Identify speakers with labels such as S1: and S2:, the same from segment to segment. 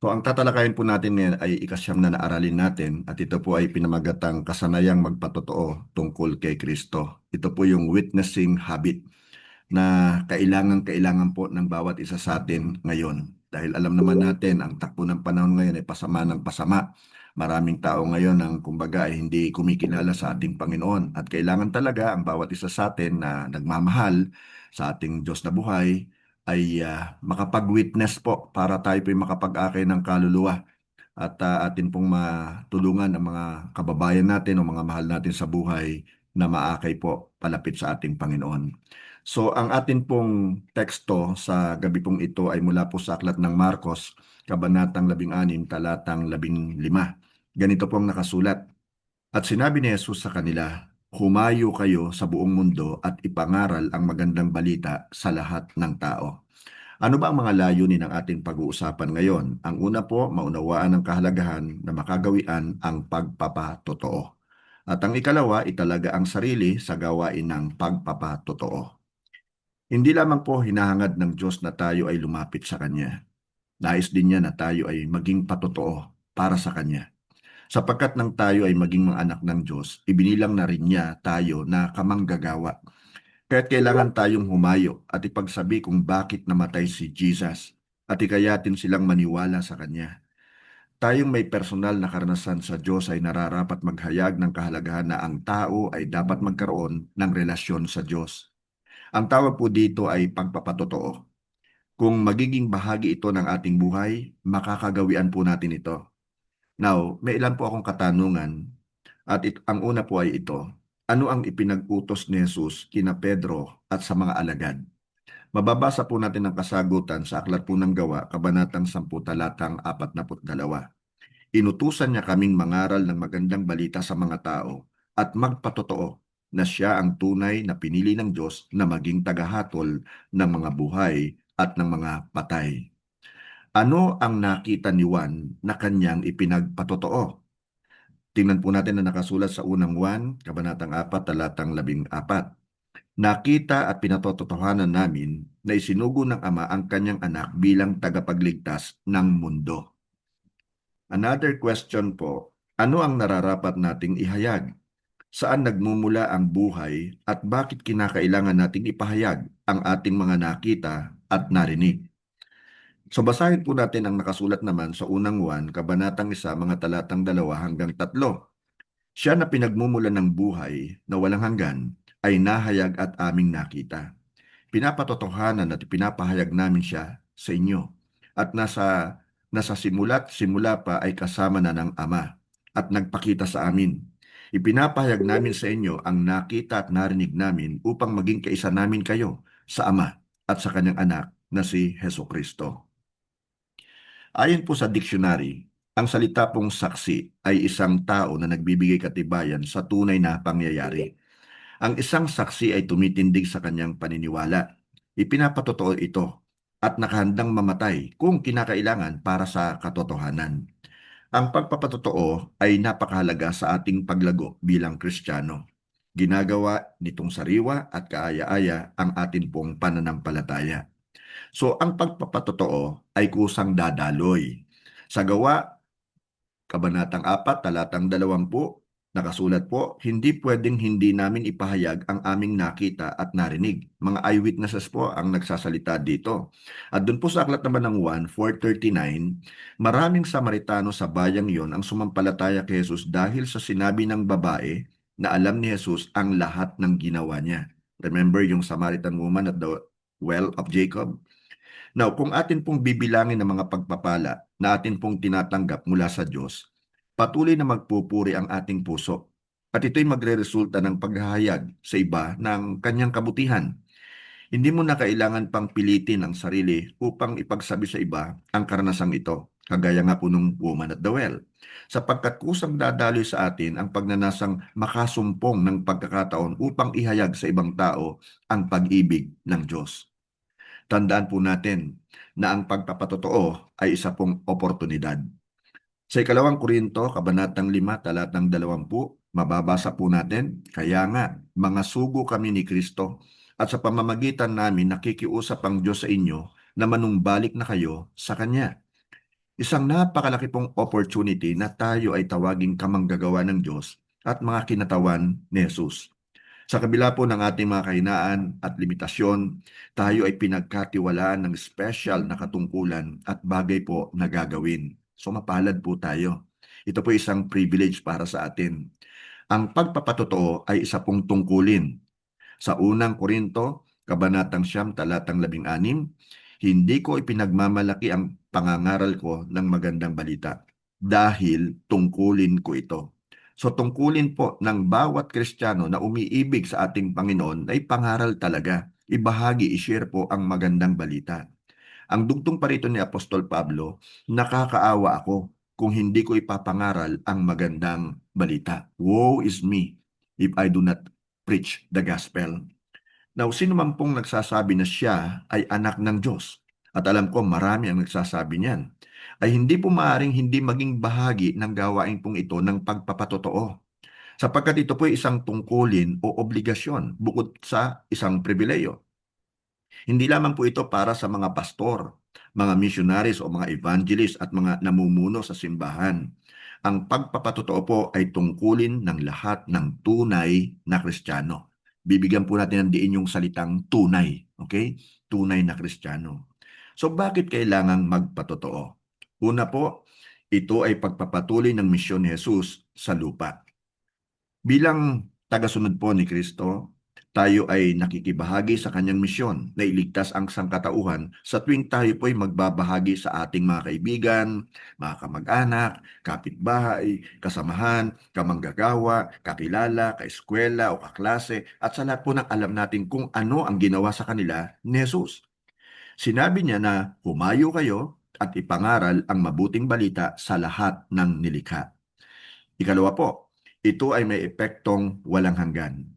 S1: So ang tatalakayin po natin ngayon ay ikasyam na aralin natin at ito po ay pinamagatang kasanayang magpatotoo tungkol kay Kristo. Ito po yung witnessing habit na kailangan po ng bawat isa sa atin ngayon. Dahil alam naman natin ang takbo ng panahon ngayon ay pasama ng pasama. Maraming tao ngayon ang kumbaga ay hindi kumikilala sa ating Panginoon at kailangan talaga ang bawat isa sa atin na nagmamahal sa ating Diyos na buhay ay makapag-witness po para tayo po makapag-akay ng kaluluwa at atin pong matulungan ang mga kababayan natin o mga mahal natin sa buhay na maakay po palapit sa ating Panginoon. So ang atin pong teksto sa gabi pong ito ay mula po sa aklat ng Marcos, Kabanatang 16, talatang 15. Ganito pong nakasulat. At sinabi ni Jesus sa kanila, humayo kayo sa buong mundo at ipangaral ang magandang balita sa lahat ng tao. Ano ba ang mga layunin ng ating pag-uusapan ngayon? Ang una po, maunawaan ang kahalagahan na makagawian ang pagpapatotoo. At ang ikalawa, italaga ang sarili sa gawain ng pagpapatotoo. Hindi lamang po hinahangad ng Diyos na tayo ay lumapit sa Kanya. Nais din niya na tayo ay maging patotoo para sa Kanya. Sapagkat nang tayo ay maging mga anak ng Diyos, ibinilang na rin niya tayo na kamanggagawa. Kaya't kailangan tayong humayo at ipagsabi kung bakit namatay si Jesus at ikayatin silang maniwala sa Kanya. Tayong may personal na karanasan sa Diyos ay nararapat maghayag ng kahalagahan na ang tao ay dapat magkaroon ng relasyon sa Diyos. Ang tawag po dito ay pagpapatotoo. Kung magiging bahagi ito ng ating buhay, makakagawian po natin ito. Now, may ilan po akong katanungan at ang una po ay ito. Ano ang ipinag-utos ni Jesus kina Pedro at sa mga alagad? Mababasa po natin ang kasagutan sa Aklat po ng Gawa, Kabanatang 10, talatang 42. Inutusan niya kaming mangaral ng magandang balita sa mga tao at magpatotoo na siya ang tunay na pinili ng Diyos na maging tagahatol ng mga buhay at ng mga patay. Ano ang nakita ni Juan na kanyang ipinagpatotoo? Tingnan po natin na nakasulat sa unang Juan, Kabanatang 4, talatang 14. Nakita at pinatotohanan namin na isinugo ng Ama ang kanyang anak bilang tagapagligtas ng mundo. Another question po, ano ang nararapat nating ihayag? Saan nagmumula ang buhay at bakit kinakailangan nating ipahayag ang ating mga nakita at narinig? So basahin po natin ang nakasulat naman sa unang Juan, Kabanatang 1, mga talatang 2 hanggang 3. Siya na pinagmumulan ng buhay na walang hanggan ay nahayag at aming nakita. Pinapatotohanan at pinapahayag namin siya sa inyo. At nasa simula't simula pa ay kasama na ng Ama at nagpakita sa amin. Ipinapahayag namin sa inyo ang nakita at narinig namin upang maging kaisa namin kayo sa Ama at sa kanyang anak na si Hesus Kristo. Ayon po sa dictionary, ang salita pong saksi ay isang tao na nagbibigay katibayan sa tunay na pangyayari. Ang isang saksi ay tumitindig sa kanyang paniniwala. Ipinapatotoo ito at nakahandang mamatay kung kinakailangan para sa katotohanan. Ang pagpapatotoo ay napakahalaga sa ating paglago bilang Kristiyano. Ginagawa nitong sariwa at kaaya-aya ang atin pong pananampalataya. So ang pagpapatotoo ay kusang dadaloy. Sa Gawa, Kabanatang 4, talatang 20, nakasulat po, hindi pwedeng hindi namin ipahayag ang aming nakita at narinig. Mga eyewitnesses po ang nagsasalita dito. At doon po sa aklat naman ng 1:439, maraming Samaritano sa bayang yon ang sumampalataya kay Jesus dahil sa sinabi ng babae na alam ni Jesus ang lahat ng ginawa niya. Remember yung Samaritan woman at the well of Jacob? Now, kung atin pong bibilangin ng mga pagpapala na atin pong tinatanggap mula sa Diyos, patuloy na magpupuri ang ating puso. At ito'y magre-resulta ng paghahayag sa iba ng kanyang kabutihan. Hindi mo na kailangan pang pilitin ang sarili upang ipagsabi sa iba ang karanasang ito, kagaya nga po nung woman at the well. Sapagkat kusang dadaloy sa atin ang pagnanasang makasumpong ng pagkakataon upang ihayag sa ibang tao ang pag-ibig ng Diyos. Tandaan po natin na ang pagpapatotoo ay isa pong oportunidad. Sa ikalawang Korinto, Kabanatang 5, talatang 20, mababasa po natin, kaya nga, mga sugo kami ni Kristo, at sa pamamagitan namin nakikiusap ang Diyos sa inyo na manumbalik na kayo sa Kanya. Isang napakalaki pong opportunity na tayo ay tawaging kamanggagawa ng Diyos at mga kinatawan ni Jesus. Sa kabila po ng ating mga kahinaan at limitasyon, tayo ay pinagkatiwalaan ng special na katungkulan at bagay po na gagawin. So mapalad po tayo. Ito po isang privilege para sa atin. Ang pagpapatotoo ay isa pong tungkulin. Sa unang Korinto, Kabanatang 9, talatang 16, hindi ko ipinagmamalaki ang pangangaral ko ng magandang balita dahil tungkulin ko ito. So tungkulin po ng bawat Kristiyano na umiibig sa ating Panginoon ay pangaral talaga. Ibahagi, ishare po ang magandang balita. Ang dugtong pa rito ni Apostol Pablo, nakakaawa ako kung hindi ko ipapangaral ang magandang balita. Woe is me if I do not preach the gospel. Now, sino man pong nagsasabi na siya ay anak ng Diyos, at alam ko marami ang nagsasabi niyan, ay hindi po maaaring hindi maging bahagi ng gawain pong ito ng pagpapatotoo. Sapagkat ito po ay isang tungkulin o obligasyon bukod sa isang pribileyo. Hindi lamang po ito para sa mga pastor, mga missionaries o mga evangelist at mga namumuno sa simbahan. Ang pagpapatotoo po ay tungkulin ng lahat ng tunay na Kristiyano. Bibigyan po natin ng diin yung salitang tunay, okay? Tunay na Kristiyano. So bakit kailangang magpatotoo? Una po, ito ay pagpapatuloy ng misyon ni Jesus sa lupa. Bilang tagasunod po ni Kristo, tayo ay nakikibahagi sa kanyang misyon na iligtas ang sangkatauhan sa tuwing tayo po ay magbabahagi sa ating mga kaibigan, mga kamag-anak, kapitbahay, kasamahan, kamanggagawa, kakilala, kaeskwela o kaklase at sa lahat po ng alam natin kung ano ang ginawa sa kanila ni Jesus. Sinabi niya na humayo kayo at ipangaral ang mabuting balita sa lahat ng nilikha. Ikalawa po, ito ay may epektong walang hanggan.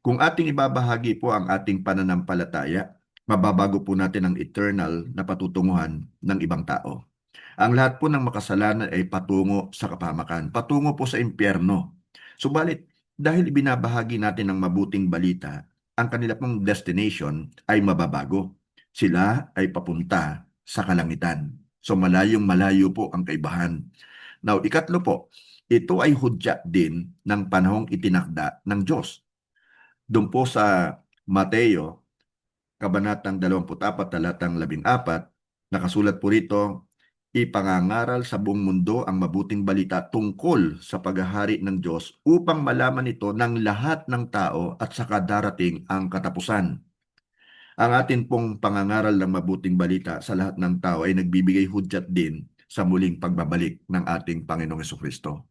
S1: Kung ating ibabahagi po ang ating pananampalataya, mababago po natin ang eternal na patutunguhan ng ibang tao. Ang lahat po ng makasalanan ay patungo sa kapahamakan, patungo po sa impyerno. Subalit, dahil ibinabahagi natin ang mabuting balita, ang kanila pong destination ay mababago. Sila ay papunta sa kalangitan. So malayong malayo po ang kaibahan. Now, ikatlo po, ito ay hudyat din ng panahong itinakda ng Diyos. Doon po sa Mateo, Kabanatang 24, talatang 14, nakasulat po rito, ipangangaral sa buong mundo ang mabuting balita tungkol sa paghahari ng Diyos upang malaman ito ng lahat ng tao at saka darating ang katapusan. Ang atin pong pangangaral ng mabuting balita sa lahat ng tao ay nagbibigay hudyat din sa muling pagbabalik ng ating Panginoong Jesucristo.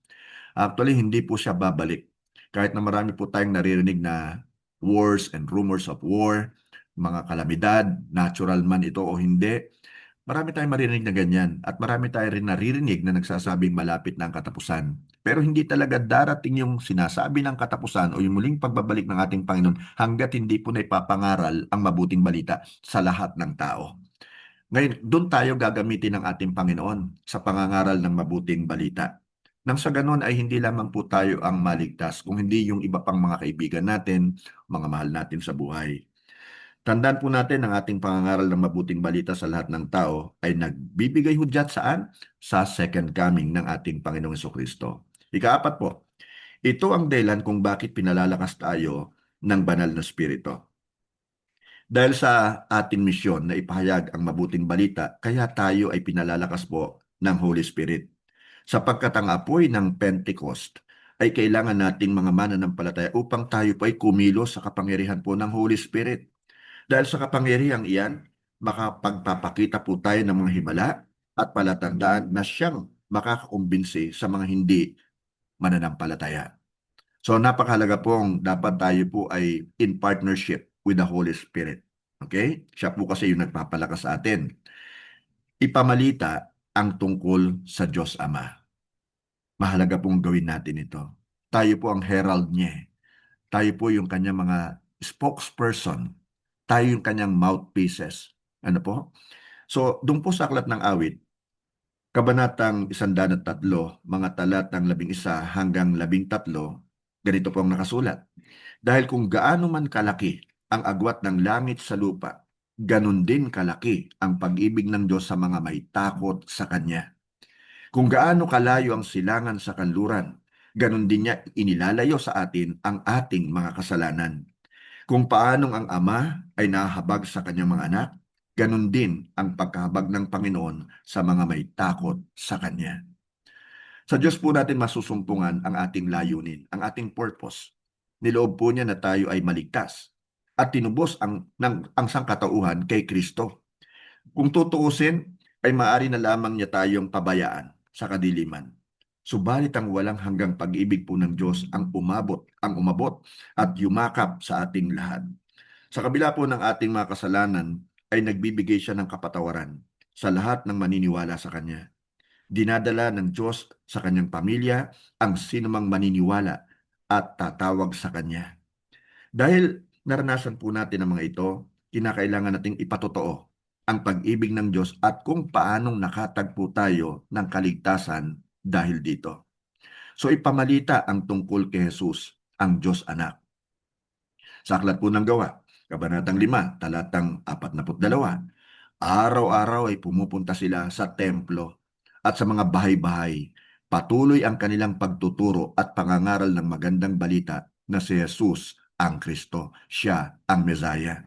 S1: Actually, hindi po siya babalik. Kahit na marami po tayong naririnig na wars and rumors of war, mga kalamidad, natural man ito o hindi, marami tayong maririnig na ganyan at marami tayong rin naririnig na nagsasabing malapit na ang katapusan. Pero hindi talaga darating yung sinasabi ng katapusan o yung muling pagbabalik ng ating Panginoon hanggat hindi po na ipapangaral ang mabuting balita sa lahat ng tao. Ngayon, doon tayo gagamitin ng ating Panginoon sa pangangaral ng mabuting balita. Nang sa ganon ay hindi lamang po tayo ang maligtas, kung hindi yung iba pang mga kaibigan natin, mga mahal natin sa buhay. Tandaan po natin ang ating pangangaral ng mabuting balita sa lahat ng tao ay nagbibigay hudyat saan? Sa second coming ng ating Panginoong Jesucristo. Ikaapat po, ito ang dahilan kung bakit pinalalakas tayo ng banal na spirito. Dahil sa ating misyon na ipahayag ang mabuting balita, kaya tayo ay pinalalakas po ng Holy Spirit. Sapagkat ang apoy ng Pentecost ay kailangan nating mga mananampalataya upang tayo po ay kumilos sa kapangyarihan po ng Holy Spirit. Dahil sa kapangyarihan iyan, makapagpapakita po tayo ng mga himala at palatandaan na siyang makakakumbinsi sa mga hindi mananampalataya. So napakahalaga pong dapat tayo po ay in partnership with the Holy Spirit. Okay? Siya po kasi yung nagpapalakas sa atin. Ipamalita ang tungkol sa Diyos Ama. Mahalaga pong gawin natin ito. Tayo po ang herald niya. Tayo po yung kanyang mga spokesperson. Tayo yung kanyang mouthpieces. Ano po? So, doon po sa Aklat ng Awit, Kabanatang 103, mga talatang 11 hanggang 13, ganito po ang nakasulat. Dahil kung gaano man kalaki ang agwat ng langit sa lupa, ganun din kalaki ang pag-ibig ng Diyos sa mga may takot sa Kanya. Kung gaano kalayo ang silangan sa kanluran, ganon din niya inilalayo sa atin ang ating mga kasalanan. Kung paanong ang Ama ay nahahabag sa kanyang mga anak, ganon din ang pagkahabag ng Panginoon sa mga may takot sa Kanya. Sa Diyos po natin masusumpungan ang ating layunin, ang ating purpose. Niloob po niya na tayo ay maligtas at tinubos ang sangkatauhan kay Kristo. Kung tutuusin, ay maaari na lamang niya tayong pabayaan sa kadiliman. Subalit ang walang hanggang pag-ibig po ng Diyos ang umabot at yumakap sa ating lahat. Sa kabila po ng ating mga kasalanan, ay nagbibigay siya ng kapatawaran sa lahat ng maniniwala sa Kanya. Dinadala ng Diyos sa Kanyang pamilya ang sinumang maniniwala at tatawag sa Kanya. Dahil naranasan po natin ang mga ito, kinakailangan nating ipatotoo ang pag-ibig ng Diyos at kung paanong nakatagpo tayo ng kaligtasan dahil dito. So ipamalita ang tungkol kay Jesus, ang Diyos Anak. Sa Aklat po ng Gawa, Kabanatang 5, talatang 42, araw-araw ay pumupunta sila sa templo at sa mga bahay-bahay. Patuloy ang kanilang pagtuturo at pangangaral ng magandang balita na si Jesus ang Kristo. Siya ang Mesaya.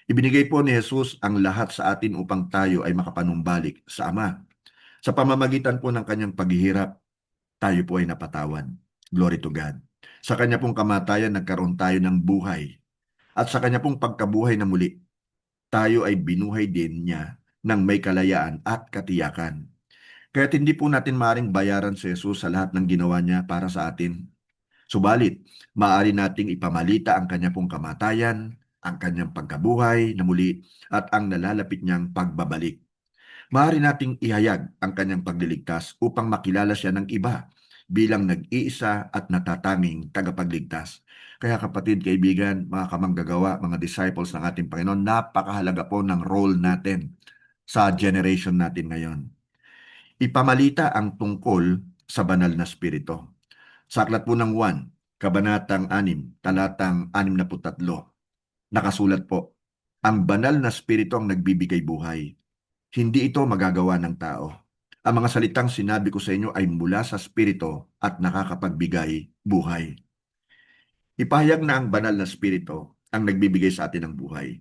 S1: Ibinigay po ni Jesus ang lahat sa atin upang tayo ay makapanumbalik sa Ama. Sa pamamagitan po ng kanyang paghihirap, tayo po ay napatawan. Glory to God. Sa kanya pong kamatayan, nagkaroon tayo ng buhay. At sa kanya pong pagkabuhay na muli, tayo ay binuhay din niya ng may kalayaan at katiyakan. Kaya't hindi po natin maaring bayaran si Jesus sa lahat ng ginawa niya para sa atin. Subalit, maaari nating ipamalita ang kanya pong kamatayan, ang kanyang pagkabuhay na muli, at ang nalalapit niyang pagbabalik. Maaari nating ihayag ang kanyang pagliligtas upang makilala siya ng iba bilang nag-iisa at natatanging tagapagligtas. Kaya kapatid, kaibigan, mga kamanggagawa, mga disciples ng ating Panginoon, napakahalaga po ng role natin sa generation natin ngayon. Ipamalita ang tungkol sa banal na spirito. Sa Aklat po ng 1, Kabanatang 6, talatang 63, nakasulat po, ang banal na spirito ang nagbibigay buhay. Hindi ito magagawa ng tao. Ang mga salitang sinabi ko sa inyo ay mula sa spirito at nakakapagbigay buhay. Ipahayag na ang banal na spirito ang nagbibigay sa atin ng buhay.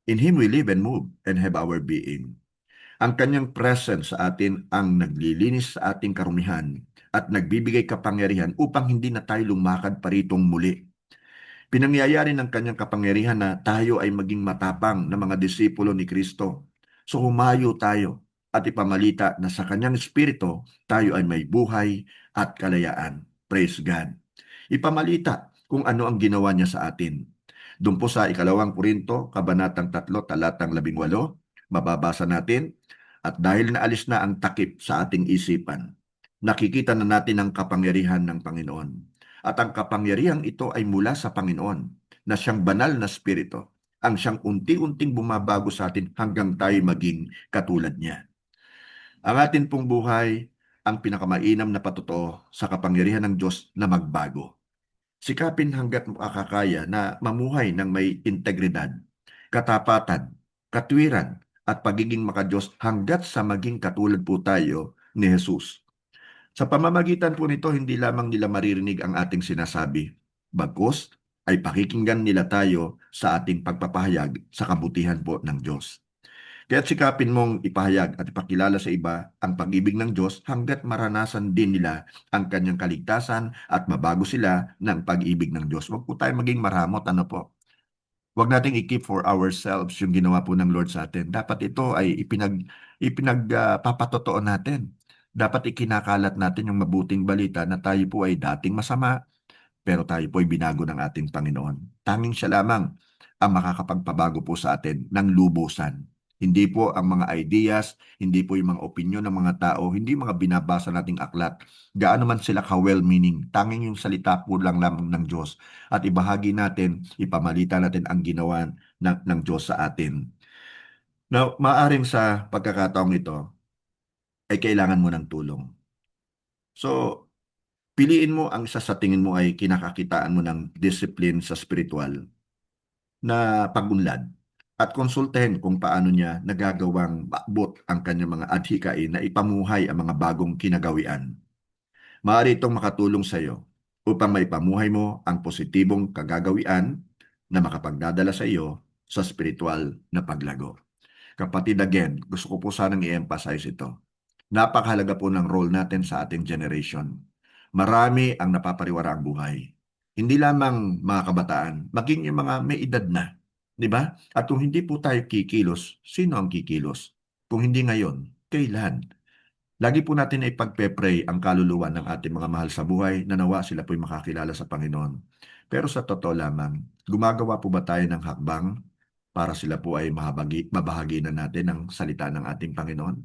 S1: In Him we live and move and have our being. Ang kanyang presence sa atin ang naglilinis sa ating karumihan at nagbibigay kapangyarihan upang hindi na tayo lumakad paritong muli. Pinangyayari ng kanyang kapangyarihan na tayo ay maging matapang na mga disipulo ni Kristo. So humayo tayo at ipamalita na sa kanyang espiritu tayo ay may buhay at kalayaan. Praise God. Ipamalita kung ano ang ginawa niya sa atin. Doon po sa 2 Korinto, Kabanatang 3, talatang 18, mababasa natin, at dahil naalis na ang takip sa ating isipan, nakikita na natin ang kapangyarihan ng Panginoon. At ang kapangyarihang ito ay mula sa Panginoon, na siyang banal na spirito, ang siyang unti-unting bumabago sa atin hanggang tayo maging katulad niya. Ang atin pong buhay ang pinakamainam na patotoo sa kapangyarihan ng Diyos na magbago. Sikapin hanggat makakaya na mamuhay ng may integridad, katapatan, katwiran, at pagiging makadiyos hanggat sa maging katulad po tayo ni Jesus. Sa pamamagitan po nito, hindi lamang nila maririnig ang ating sinasabi, bagkus ay pakikinggan nila tayo sa ating pagpapahayag sa kabutihan po ng Diyos. Kaya't sikapin mong ipahayag at ipakilala sa iba ang pag-ibig ng Diyos hanggat maranasan din nila ang kanyang kaligtasan at mabago sila ng pag-ibig ng Diyos. Huwag po tayo maging maramot, ano po? Huwag nating i-keep for ourselves yung ginawa po ng Lord sa atin. Dapat ito ay papatotoo natin. Dapat ikinakalat natin yung mabuting balita na tayo po ay dating masama, pero tayo po ay binago ng ating Panginoon. Tanging siya lamang ang makakapagpabago po sa atin ng lubusan. Hindi po ang mga ideas, hindi po yung mga opinyon ng mga tao, hindi mga binabasa nating aklat. Gaano man sila ka-well-meaning, tanging yung salita po lang lamang ng Diyos. At ibahagi natin, ipamalita natin ang ginawa ng Diyos sa atin. Now, maaring sa pagkakataong ito, ay kailangan mo ng tulong. So, piliin mo ang isa sa tingin mo ay kinakakitaan mo ng discipline sa spiritual na pag-unlad. at konsultahin kung paano niya nagagawang maabot ang kanyang mga adhikain na ipamuhay ang mga bagong kinagawian. Maaari itong makatulong sa iyo upang maipamuhay mo ang positibong kagagawian na makapagdadala sa iyo sa spiritual na paglago. Kapatid, again, gusto ko po sanang i-emphasize ito. Napakahalaga po ng role natin sa ating generation. Marami ang napapariwara ang buhay. Hindi lamang mga kabataan, maging yung mga may edad na. Di ba? At kung hindi po tayo kikilos, sino ang kikilos? Kung hindi ngayon, kailan? Lagi po natin na ipagpe-pray ang kaluluwa ng ating mga mahal sa buhay na nawa sila po'y makakilala sa Panginoon. Pero sa totoo lamang, gumagawa po ba tayo ng hakbang para sila po ay mabahagi na natin ang salita ng ating Panginoon?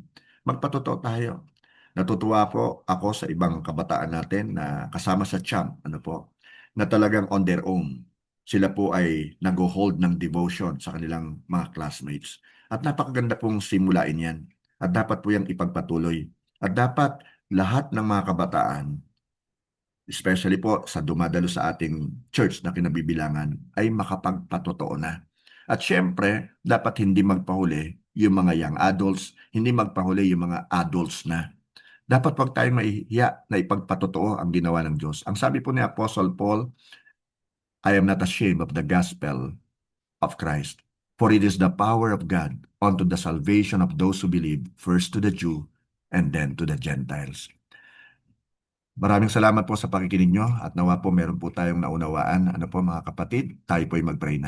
S1: Magpatotoo tayo. Natutuwa po ako sa ibang kabataan natin na kasama sa CHAM, na talagang on their own. Sila po ay nag-hold ng devotion sa kanilang mga classmates. At napakaganda pong simulain yan. At dapat po yan ipagpatuloy. At dapat lahat ng mga kabataan, especially po sa dumadalo sa ating church na kinabibilangan, ay makapagpatotoo na. At syempre, dapat hindi magpahuli yung mga young adults, hindi magpahuli yung mga adults na. Dapat wag tayong mahihiya na ipagpatotoo ang ginawa ng Diyos. Ang sabi po ni Apostle Paul, I am not ashamed of the gospel of Christ, for it is the power of God unto the salvation of those who believe, first to the Jew and then to the Gentiles. Maraming salamat po sa pakikinig nyo at nawa po meron po tayong naunawaan. Ano po mga kapatid, tayo po'y mag-pray na.